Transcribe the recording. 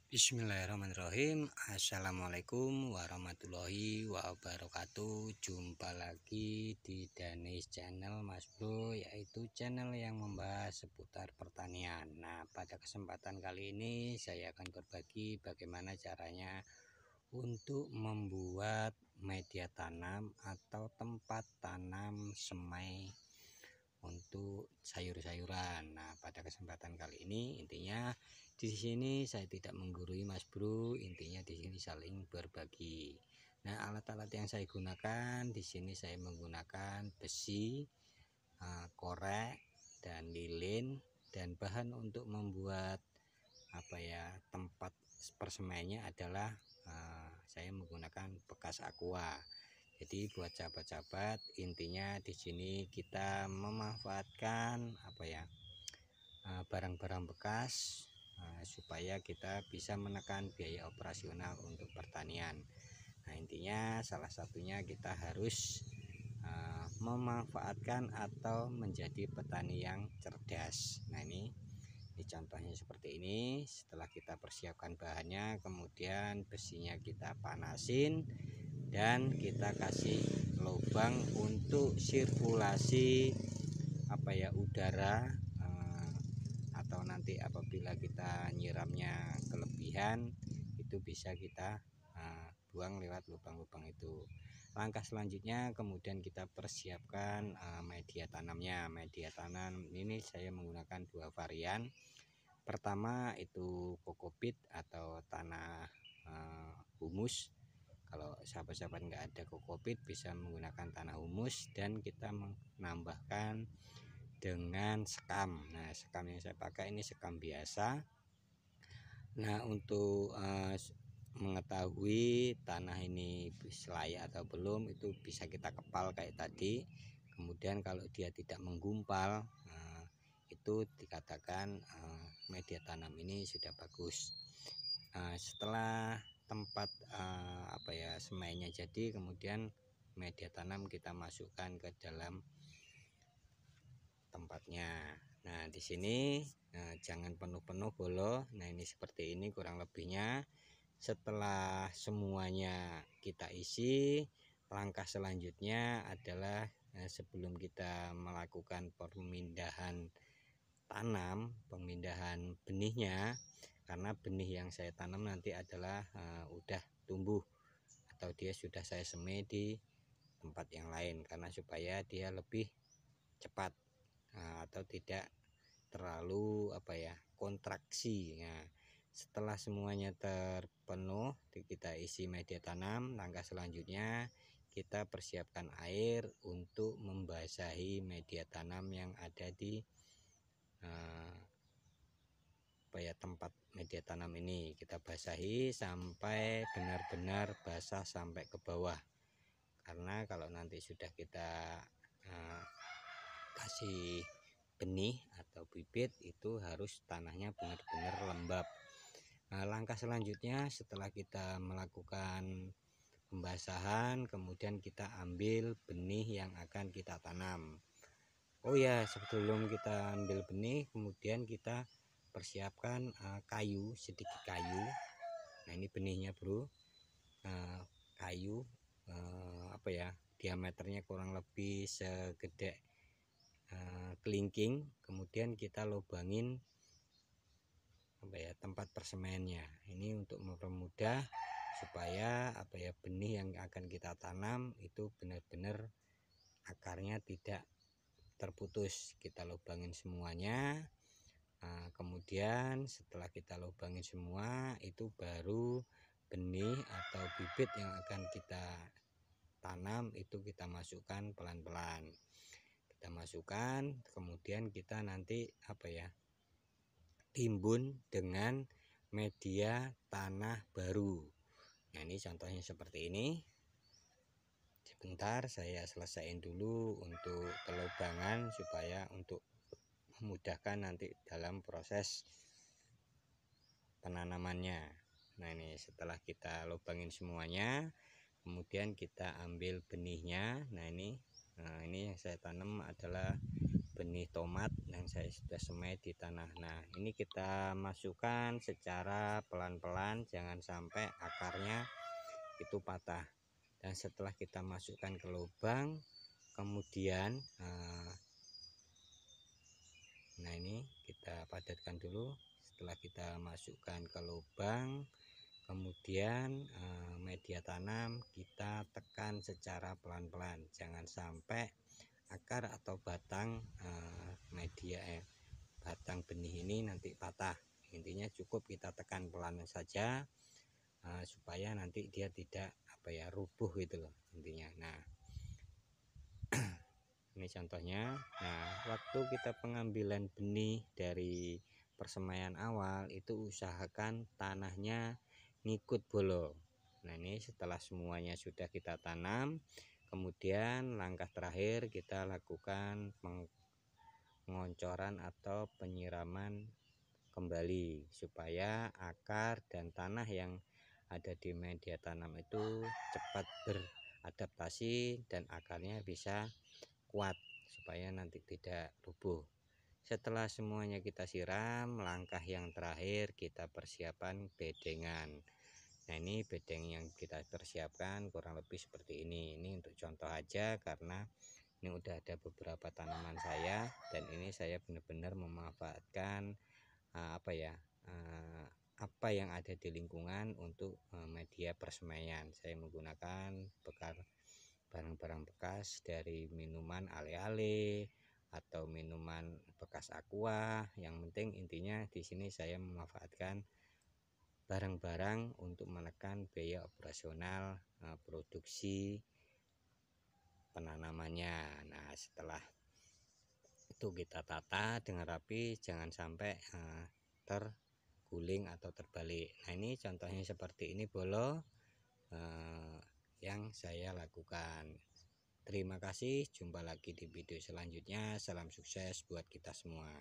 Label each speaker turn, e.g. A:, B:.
A: Bismillahirrahmanirrahim. Assalamualaikum warahmatullahi wabarakatuh. Jumpa lagi di Danis Channel Mas Bro, yaitu channel yang membahas seputar pertanian. Nah, pada kesempatan kali ini saya akan berbagi bagaimana caranya untuk membuat media tanam atau tempat tanam semai untuk sayur-sayuran. Nah, pada kesempatan kali ini intinya di sini saya tidak menggurui Mas Bro, intinya di sini saling berbagi. Nah, alat-alat yang saya gunakan di sini saya menggunakan besi, korek dan lilin, dan bahan untuk membuat tempat persemaiannya adalah saya menggunakan bekas aqua. Jadi buat sahabat-sahabat, intinya di sini kita memanfaatkan barang-barang bekas supaya kita bisa menekan biaya operasional untuk pertanian. Nah, intinya salah satunya kita harus memanfaatkan atau menjadi petani yang cerdas. Nah, ini contohnya seperti ini. Setelah kita persiapkan bahannya, kemudian besinya kita panasin dan kita kasih lubang untuk sirkulasi udara, atau nanti apabila kita nyiramnya kelebihan itu bisa kita buang lewat lubang-lubang itu. Langkah selanjutnya kemudian kita persiapkan media tanamnya. Media tanam ini saya menggunakan dua varian. Pertama itu kokopit atau tanah humus. Kalau sahabat-sahabat nggak ada kokopit bisa menggunakan tanah humus, dan kita menambahkan dengan sekam. Nah, sekam yang saya pakai ini sekam biasa. Nah, untuk mengetahui tanah ini layak atau belum itu bisa kita kepal kayak tadi. Kemudian kalau dia tidak menggumpal, itu dikatakan media tanam ini sudah bagus. Setelah tempat semainya jadi, kemudian media tanam kita masukkan ke dalam tempatnya. Nah, di sini jangan penuh-penuh bolo. Nah, ini seperti ini kurang lebihnya. Setelah semuanya kita isi, langkah selanjutnya adalah sebelum kita melakukan pemindahan tanam, pemindahan benihnya, karena benih yang saya tanam nanti adalah udah tumbuh atau dia sudah saya semai di tempat yang lain, karena supaya dia lebih cepat atau tidak terlalu kontraksi. Nah, setelah semuanya terpenuh kita isi media tanam, langkah selanjutnya kita persiapkan air untuk membasahi media tanam yang ada di tempat media tanam ini. Kita basahi sampai benar-benar basah sampai ke bawah, karena kalau nanti sudah kita kasih benih atau bibit itu harus tanahnya benar-benar lembab. Nah, langkah selanjutnya setelah kita melakukan pembasahan, kemudian kita ambil benih yang akan kita tanam. Oh ya, sebelum kita ambil benih, kemudian kita persiapkan sedikit kayu. Nah, ini benihnya bro, kayu diameternya kurang lebih segede kelingking. Kemudian kita lubangin tempat persemaiannya. Ini untuk mempermudah supaya benih yang akan kita tanam itu benar-benar akarnya tidak terputus. Kita lubangin semuanya. Kemudian setelah kita lubangin semua, itu baru benih atau bibit yang akan kita tanam itu kita masukkan pelan-pelan. Kita masukkan, kemudian kita nanti timbun dengan media tanah baru. Nah, ini contohnya seperti ini. Sebentar saya selesaiin dulu untuk pelubangan supaya untuk memudahkan nanti dalam proses penanamannya. Nah, ini setelah kita lubangin semuanya, kemudian kita ambil benihnya. Nah, ini yang saya tanam adalah benih tomat yang saya sudah semai di tanah. Nah, ini kita masukkan secara pelan-pelan, jangan sampai akarnya itu patah. Dan setelah kita masukkan ke lubang, kemudian nah ini kita padatkan dulu. Setelah kita masukkan ke lubang, kemudian media tanam kita tekan secara pelan-pelan, jangan sampai akar atau batang batang benih ini nanti patah. Intinya cukup kita tekan pelan saja, supaya nanti dia tidak rubuh gitu loh intinya. Nah, ini contohnya. Nah, waktu kita pengambilan benih dari persemaian awal itu usahakan tanahnya ngikut bolong. Nah, ini setelah semuanya sudah kita tanam, kemudian langkah terakhir kita lakukan pengoncoran atau penyiraman kembali supaya akar dan tanah yang ada di media tanam itu cepat beradaptasi dan akarnya bisa kuat supaya nanti tidak rubuh. Setelah semuanya kita siram, langkah yang terakhir kita persiapan bedengan. Nah, ini bedeng yang kita persiapkan kurang lebih seperti ini. Ini untuk contoh aja karena ini udah ada beberapa tanaman saya, dan ini saya benar-benar memanfaatkan apa yang ada di lingkungan untuk media persemaian. Saya menggunakan barang-barang bekas dari minuman ale-ale atau minuman bekas aqua. Yang penting intinya di sini saya memanfaatkan barang-barang untuk menekan biaya operasional produksi penanamannya. Nah, setelah itu kita tata dengan rapi, jangan sampai terguling atau terbalik. Nah, ini contohnya seperti ini bolo yang saya lakukan. Terima kasih, jumpa lagi di video selanjutnya. Salam sukses buat kita semua.